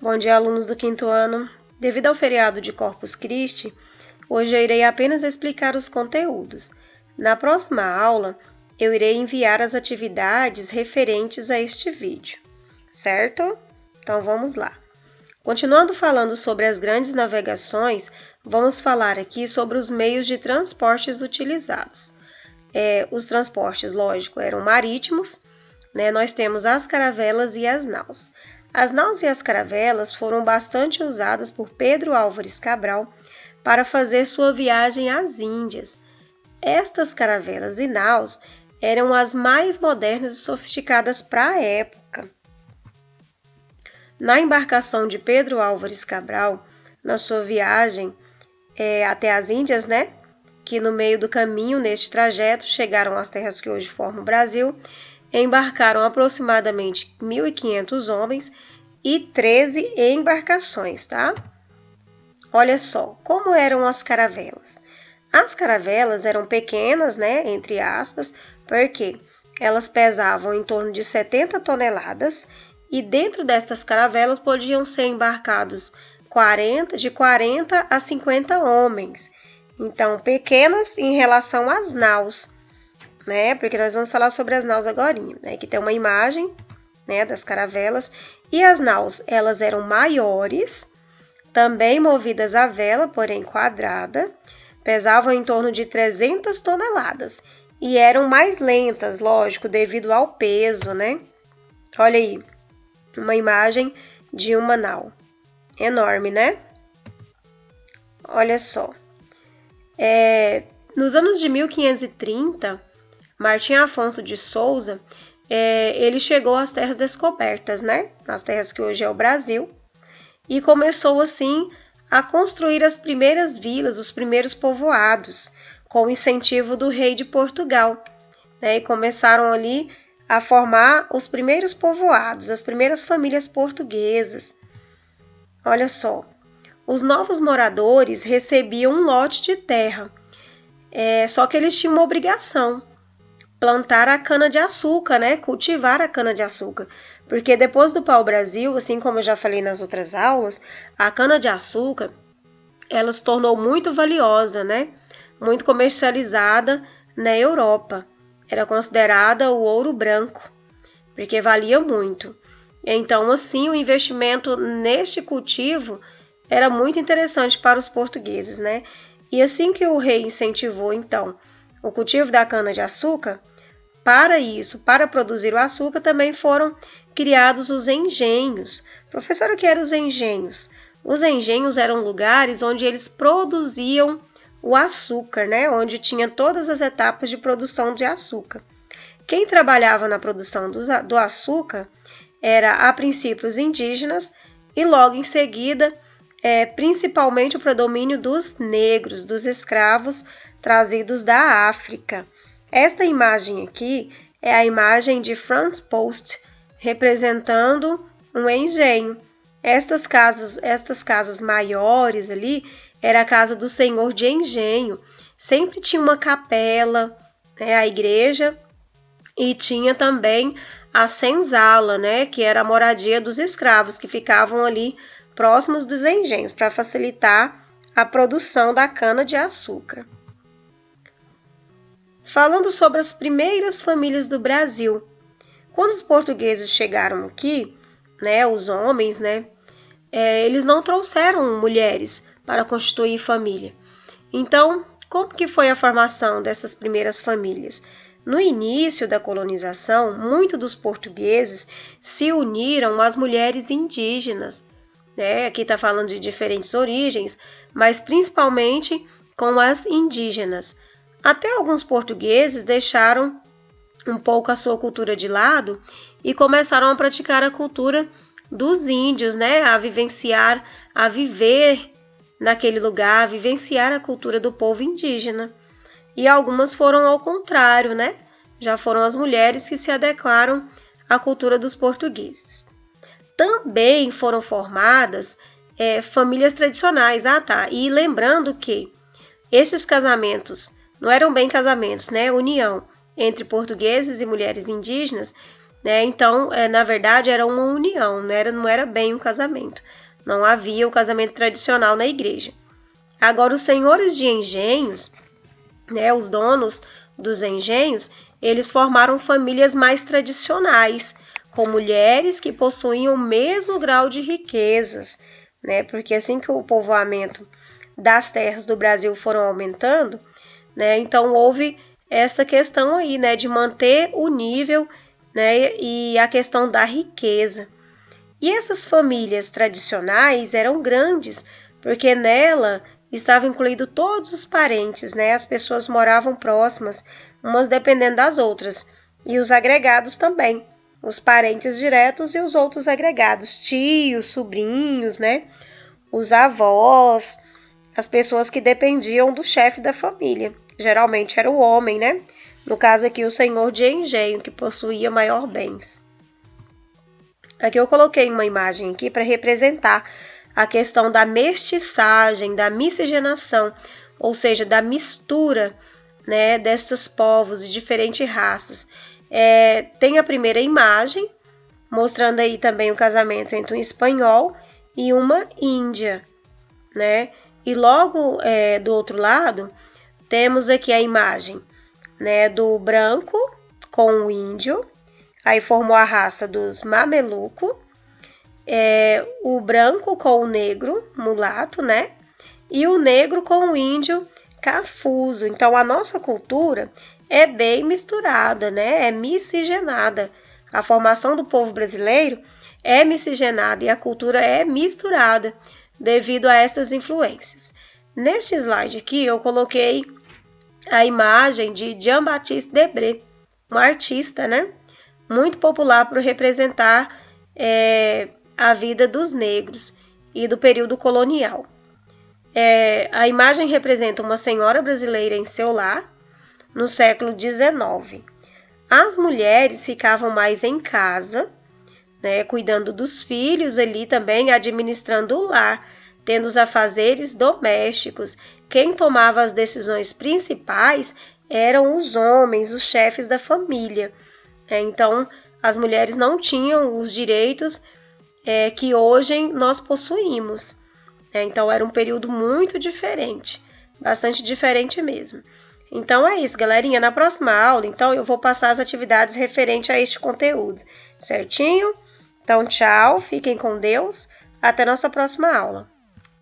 Bom dia, alunos do quinto ano. Devido ao feriado de Corpus Christi, hoje eu irei apenas explicar os conteúdos. Na próxima aula, eu irei enviar as atividades referentes a este vídeo, certo? Então, vamos lá. Continuando falando sobre as grandes navegações, vamos falar aqui sobre os meios de transportes utilizados. Os transportes, lógico, eram marítimos, né? Nós temos as caravelas e as naus. As naus e as caravelas foram bastante usadas por Pedro Álvares Cabral para fazer sua viagem às Índias. Estas caravelas e naus eram as mais modernas e sofisticadas para a época. Na embarcação de Pedro Álvares Cabral, na sua viagem até as Índias, né? Que no meio do caminho, neste trajeto, chegaram às terras que hoje formam o Brasil, embarcaram aproximadamente 1.500 homens e 13 embarcações, tá? Olha só, como eram as caravelas. As caravelas eram pequenas, né, entre aspas, porque elas pesavam em torno de 70 toneladas e dentro destas caravelas podiam ser embarcados de 40 a 50 homens. Então, pequenas em relação às naus, né? Porque nós vamos falar sobre as naus agora, né? Aqui tem uma imagem, né, das caravelas. E as naus, elas eram maiores, também movidas a vela, porém quadrada, pesavam em torno de 300 toneladas e eram mais lentas, lógico, devido ao peso, né? Olha aí, uma imagem de uma nau. Enorme, né? Olha só. Nos anos de 1530, Martim Afonso de Souza, ele chegou às terras descobertas, né? Nas terras que hoje é o Brasil, e começou assim a construir as primeiras vilas, os primeiros povoados, com o incentivo do rei de Portugal, né? E começaram ali a formar os primeiros povoados, as primeiras famílias portuguesas. Olha só, os novos moradores recebiam um lote de terra, só que eles tinham uma obrigação: plantar a cana-de-açúcar, né? Cultivar a cana-de-açúcar. Porque depois do pau-brasil, assim como eu já falei nas outras aulas, a cana-de-açúcar, ela se tornou muito valiosa, né? Muito comercializada na Europa. Era considerada o ouro branco, porque valia muito. Então, assim, o investimento neste cultivo era muito interessante para os portugueses, né? E assim que o rei incentivou, então, o cultivo da cana-de-açúcar, para produzir o açúcar, também foram criados os engenhos. Professor, o que eram os engenhos? Os engenhos eram lugares onde eles produziam o açúcar, né? Onde tinha todas as etapas de produção de açúcar. Quem trabalhava na produção do açúcar era, a princípio, os indígenas e logo em seguida, principalmente o predomínio dos negros, dos escravos trazidos da África. Esta imagem aqui é a imagem de Franz Post, representando um engenho. Estas casas maiores ali, era a casa do senhor de engenho. Sempre tinha uma capela, né, a igreja, e tinha também a senzala, né, que era a moradia dos escravos, que ficavam ali próximos dos engenhos, para facilitar a produção da cana-de-açúcar. Falando sobre as primeiras famílias do Brasil. Quando os portugueses chegaram aqui, né, os homens, né, eles não trouxeram mulheres para constituir família. Então, como que foi a formação dessas primeiras famílias? No início da colonização, muitos dos portugueses se uniram às mulheres indígenas, né? Aqui está falando de diferentes origens, mas principalmente com as indígenas. Até alguns portugueses deixaram um pouco a sua cultura de lado e começaram a praticar a cultura dos índios, né? A vivenciar, a viver naquele lugar, a vivenciar a cultura do povo indígena. E algumas foram ao contrário, né? Já foram as mulheres que se adequaram à cultura dos portugueses. Também foram formadas famílias tradicionais. E lembrando que esses casamentos não eram bem casamentos, né? União entre portugueses e mulheres indígenas, né? Então, na verdade, era uma união, não era bem um casamento. Não havia o casamento tradicional na igreja. Agora, os senhores de engenhos, né, os donos dos engenhos, eles formaram famílias mais tradicionais, com mulheres que possuíam o mesmo grau de riquezas, né? Porque assim que o povoamento das terras do Brasil foram aumentando, né? Então houve essa questão aí, né, de manter o nível, né, e a questão da riqueza. E essas famílias tradicionais eram grandes, porque nela estavam incluídos todos os parentes, né? As pessoas moravam próximas, umas dependendo das outras, e os agregados também, os parentes diretos e os outros agregados, tios, sobrinhos, né? Os avós, as pessoas que dependiam do chefe da família. Geralmente era o homem, né? No caso aqui, o senhor de engenho, que possuía maior bens. Aqui eu coloquei uma imagem aqui para representar a questão da mestiçagem, da miscigenação, ou seja, da mistura, né, desses povos de diferentes raças. Tem a primeira imagem, mostrando aí também o casamento entre um espanhol e uma índia, né? E logo do outro lado, temos aqui a imagem, né, do branco com o índio, aí formou a raça dos mameluco, o branco com o negro, mulato, né? E o negro com o índio cafuso. Então, a nossa cultura é bem misturada, né? É miscigenada. A formação do povo brasileiro é miscigenada e a cultura é misturada devido a essas influências. Neste slide aqui, eu coloquei a imagem de Jean-Baptiste Debré, um artista, né? Muito popular por representar a vida dos negros e do período colonial. A imagem representa uma senhora brasileira em seu lar, no século XIX. As mulheres ficavam mais em casa, né, cuidando dos filhos ali também, administrando o lar, tendo os afazeres domésticos. Quem tomava as decisões principais eram os homens, os chefes da família. Então, as mulheres não tinham os direitos que hoje nós possuímos. Então, era um período muito diferente, bastante diferente mesmo. Então, é isso, galerinha. Na próxima aula, então, eu vou passar as atividades referentes a este conteúdo, certinho? Então, tchau, fiquem com Deus, até nossa próxima aula.